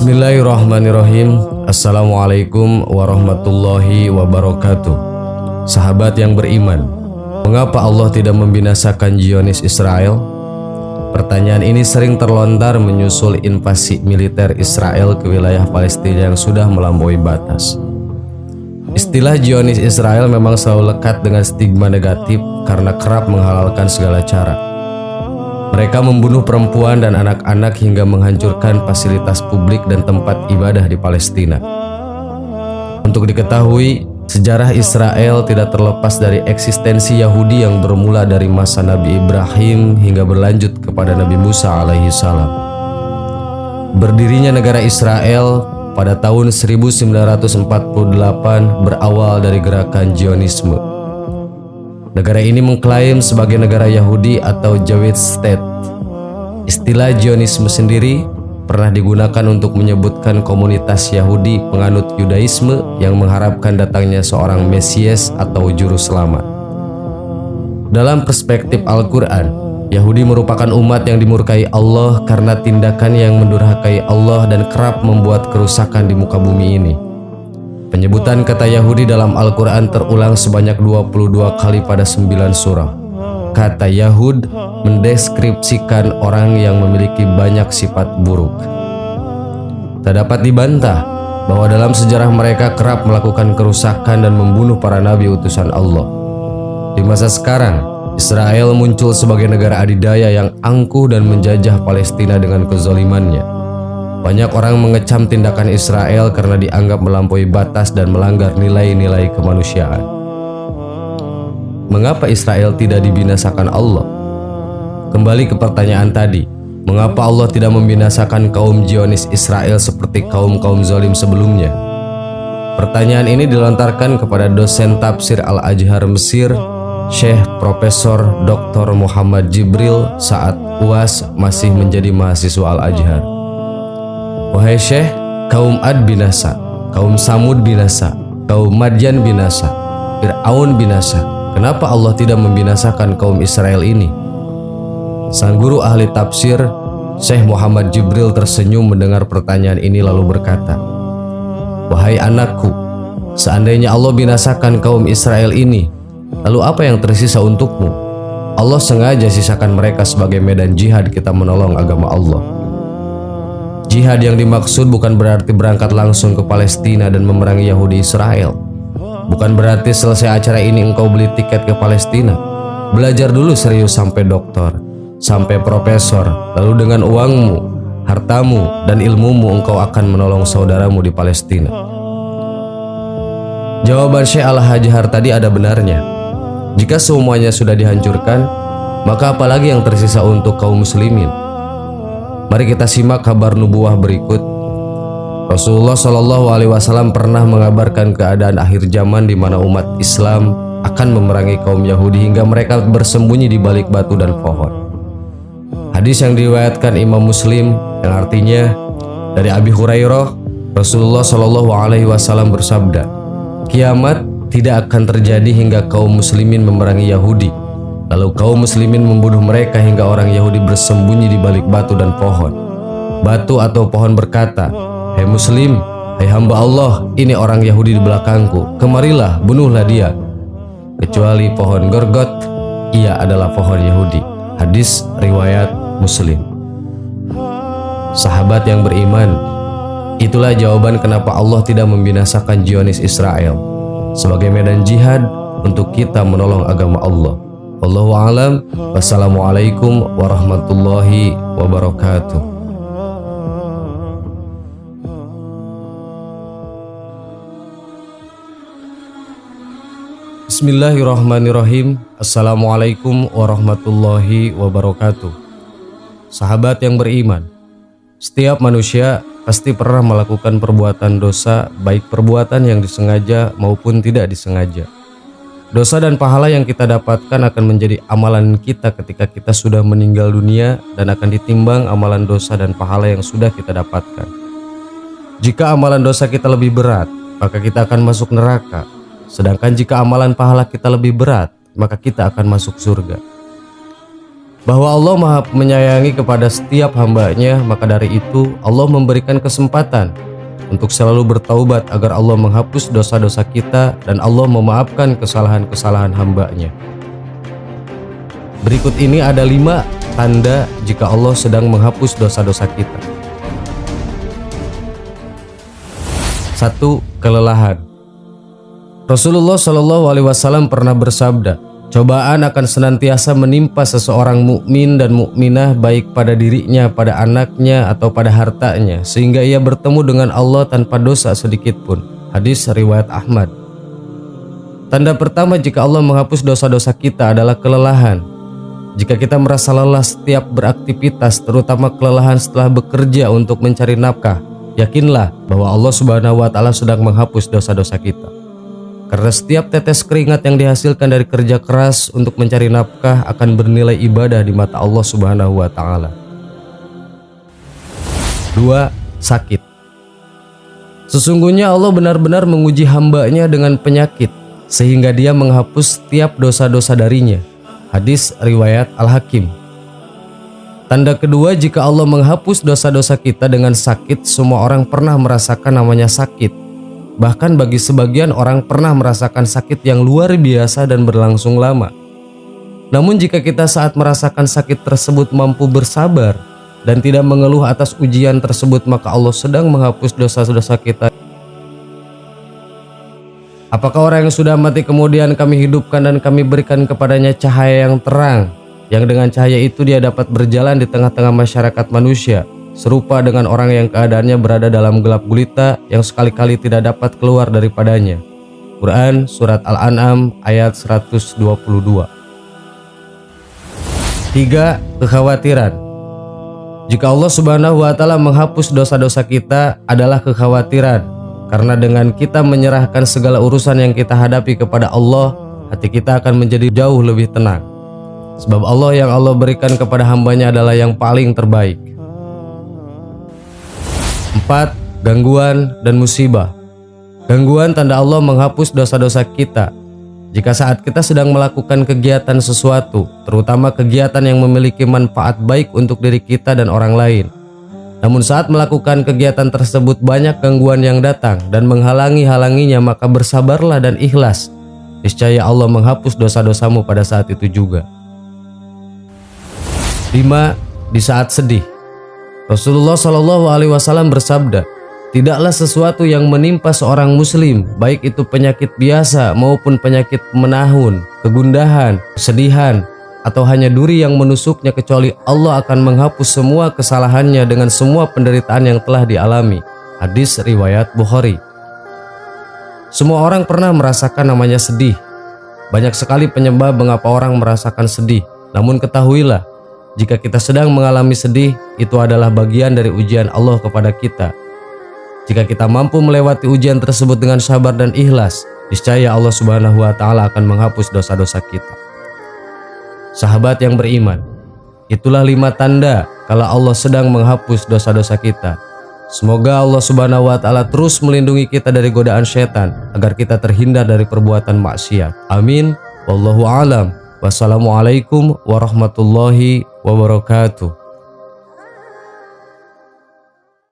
Bismillahirrahmanirrahim. Assalamualaikum warahmatullahi wabarakatuh. Sahabat yang beriman, mengapa Allah tidak membinasakan Zionis Israel? Pertanyaan ini sering terlontar menyusul invasi militer Israel ke wilayah Palestina yang sudah melampaui batas. Istilah Zionis Israel memang selalu lekat dengan stigma negatif karena kerap menghalalkan segala cara. Mereka membunuh perempuan dan anak-anak hingga menghancurkan fasilitas publik dan tempat ibadah di Palestina. Untuk diketahui, sejarah Israel tidak terlepas dari eksistensi Yahudi yang bermula dari masa Nabi Ibrahim hingga berlanjut kepada Nabi Musa alaihi salam. Berdirinya negara Israel pada tahun 1948 berawal dari gerakan Zionisme. Negara ini mengklaim sebagai negara Yahudi atau Jewish State. Istilah Zionisme sendiri pernah digunakan untuk menyebutkan komunitas Yahudi penganut Yudaisme yang mengharapkan datangnya seorang Mesias atau juru selamat. Dalam perspektif Al-Quran, Yahudi merupakan umat yang dimurkai Allah karena tindakan yang mendurhakai Allah dan kerap membuat kerusakan di muka bumi ini. Penyebutan kata Yahudi dalam Al-Quran terulang sebanyak 22 kali pada 9 surah. Kata Yahud mendeskripsikan orang yang memiliki banyak sifat buruk. Tak dapat dibantah bahwa dalam sejarah mereka kerap melakukan kerusakan dan membunuh para nabi utusan Allah. Di masa sekarang, Israel muncul sebagai negara adidaya yang angkuh dan menjajah Palestina dengan kezalimannya. Banyak orang mengecam tindakan Israel karena dianggap melampaui batas dan melanggar nilai-nilai kemanusiaan. Mengapa Israel tidak dibinasakan Allah? Kembali ke pertanyaan tadi, mengapa Allah tidak membinasakan kaum Zionis Israel seperti kaum-kaum zalim sebelumnya? Pertanyaan ini dilontarkan kepada dosen tafsir Al-Azhar Mesir, Syekh Profesor Dr. Muhammad Jibril saat UAS masih menjadi mahasiswa Al-Azhar. Wahai Syekh, kaum Ad binasa, kaum Samud binasa, kaum Madyan binasa, Fir'aun binasa. Kenapa Allah tidak membinasakan kaum Israel ini? Sang guru ahli tafsir, Syekh Muhammad Jibril tersenyum mendengar pertanyaan ini lalu berkata, "Wahai anakku, seandainya Allah binasakan kaum Israel ini, lalu apa yang tersisa untukmu? Allah sengaja sisakan mereka sebagai medan jihad kita menolong agama Allah." Jihad yang dimaksud bukan berarti berangkat langsung ke Palestina dan memerangi Yahudi Israel. Bukan berarti selesai acara ini engkau beli tiket ke Palestina. Belajar dulu serius sampai doktor, sampai profesor, lalu dengan uangmu, hartamu, dan ilmumu engkau akan menolong saudaramu di Palestina. Jawaban Syekh Al-Azhar tadi ada benarnya. Jika semuanya sudah dihancurkan, maka apalagi yang tersisa untuk kaum muslimin? Mari kita simak kabar nubuah berikut. Rasulullah Shallallahu Alaihi Wasallam pernah mengabarkan keadaan akhir zaman di mana umat Islam akan memerangi kaum Yahudi hingga mereka bersembunyi di balik batu dan pohon. Hadis yang diriwayatkan Imam Muslim yang artinya dari Abi Hurairah, Rasulullah Shallallahu Alaihi Wasallam bersabda, "Kiamat tidak akan terjadi hingga kaum muslimin memerangi Yahudi. Lalu kaum muslimin membunuh mereka hingga orang Yahudi bersembunyi di balik batu dan pohon. Batu atau pohon berkata, 'Hai muslim, hai hamba Allah, ini orang Yahudi di belakangku. Kemarilah, bunuhlah dia.' Kecuali pohon Gorgot, ia adalah pohon Yahudi." Hadis riwayat Muslim. Sahabat yang beriman, itulah jawaban kenapa Allah tidak membinasakan Zionis Israel sebagai medan jihad untuk kita menolong agama Allah. Wallahu a'lam. Wassalamualaikum warahmatullahi wabarakatuh. Bismillahirrahmanirrahim. Assalamualaikum warahmatullahi wabarakatuh. Sahabat yang beriman, setiap manusia pasti pernah melakukan perbuatan dosa, baik perbuatan yang disengaja maupun tidak disengaja. Dosa dan pahala yang kita dapatkan akan menjadi amalan kita ketika kita sudah meninggal dunia dan akan ditimbang amalan dosa dan pahala yang sudah kita dapatkan. Jika amalan dosa kita lebih berat, maka kita akan masuk neraka. Sedangkan jika amalan pahala kita lebih berat, maka kita akan masuk surga. bahwa Allah Maha menyayangi kepada setiap hambanya, maka dari itu Allah memberikan kesempatan untuk selalu bertaubat agar Allah menghapus dosa-dosa kita dan Allah memaafkan kesalahan-kesalahan hambanya. Berikut ini ada 5 tanda jika Allah sedang menghapus dosa-dosa kita. 1. Kelelahan. Rasulullah Shallallahu Alaihi Wasallam pernah bersabda, cobaan akan senantiasa menimpa seseorang mukmin dan mukminah baik pada dirinya, pada anaknya, atau pada hartanya, sehingga ia bertemu dengan Allah tanpa dosa sedikit pun. Hadis riwayat Ahmad. Tanda pertama jika Allah menghapus dosa-dosa kita adalah kelelahan. Jika kita merasa lelah setiap beraktivitas, terutama kelelahan setelah bekerja untuk mencari nafkah, yakinlah bahwa Allah Subhanahu wa Ta'ala sedang menghapus dosa-dosa kita. Karena setiap tetes keringat yang dihasilkan dari kerja keras untuk mencari nafkah akan bernilai ibadah di mata Allah Subhanahu wa Ta'ala. 2. Sakit. Sesungguhnya Allah benar-benar menguji hambanya dengan penyakit, sehingga Dia menghapus setiap dosa-dosa darinya. Hadis riwayat Al-Hakim. Tanda kedua jika Allah menghapus dosa-dosa kita dengan sakit, semua orang pernah merasakan namanya sakit. Bahkan bagi sebagian orang pernah merasakan sakit yang luar biasa dan berlangsung lama. Namun jika kita saat merasakan sakit tersebut mampu bersabar dan tidak mengeluh atas ujian tersebut, maka Allah sedang menghapus dosa-dosa kita. Apakah orang yang sudah mati kemudian kami hidupkan dan kami berikan kepadanya cahaya yang terang, yang dengan cahaya itu dia dapat berjalan di tengah-tengah masyarakat manusia, serupa dengan orang yang keadaannya berada dalam gelap gulita yang sekali-kali tidak dapat keluar daripadanya. Quran Surat Al-An'am ayat 122. 3. Kekhawatiran. Jika Allah Subhanahu wa Ta'ala menghapus dosa-dosa kita adalah kekhawatiran, karena dengan kita menyerahkan segala urusan yang kita hadapi kepada Allah, hati kita akan menjadi jauh lebih tenang. Sebab Allah yang Allah berikan kepada hambanya adalah yang paling terbaik. 4. Gangguan dan musibah. Gangguan tanda Allah menghapus dosa-dosa kita. Jika saat kita sedang melakukan kegiatan sesuatu, terutama kegiatan yang memiliki manfaat baik untuk diri kita dan orang lain, namun saat melakukan kegiatan tersebut banyak gangguan yang datang dan menghalanginya, maka bersabarlah dan ikhlas. Niscaya Allah menghapus dosa-dosamu pada saat itu juga. 5. Di saat sedih. Rasulullah Shallallahu Alaihi Wasallam bersabda, tidaklah sesuatu yang menimpa seorang muslim, baik itu penyakit biasa maupun penyakit menahun, kegundahan, kesedihan, atau hanya duri yang menusuknya, kecuali Allah akan menghapus semua kesalahannya dengan semua penderitaan yang telah dialami. Hadis riwayat Bukhari. Semua orang pernah merasakan namanya sedih. Banyak sekali penyebab mengapa orang merasakan sedih. Namun ketahuilah, jika kita sedang mengalami sedih, itu adalah bagian dari ujian Allah kepada kita. Jika kita mampu melewati ujian tersebut dengan sabar dan ikhlas, niscaya Allah Subhanahu wa Ta'ala akan menghapus dosa-dosa kita. Sahabat yang beriman, itulah 5 tanda kalau Allah sedang menghapus dosa-dosa kita. Semoga Allah Subhanahu wa Ta'ala terus melindungi kita dari godaan syaitan agar kita terhindar dari perbuatan maksiat. Amin. Wallahu a'lam. Wassalamualaikum warahmatullahi wabarakatuh.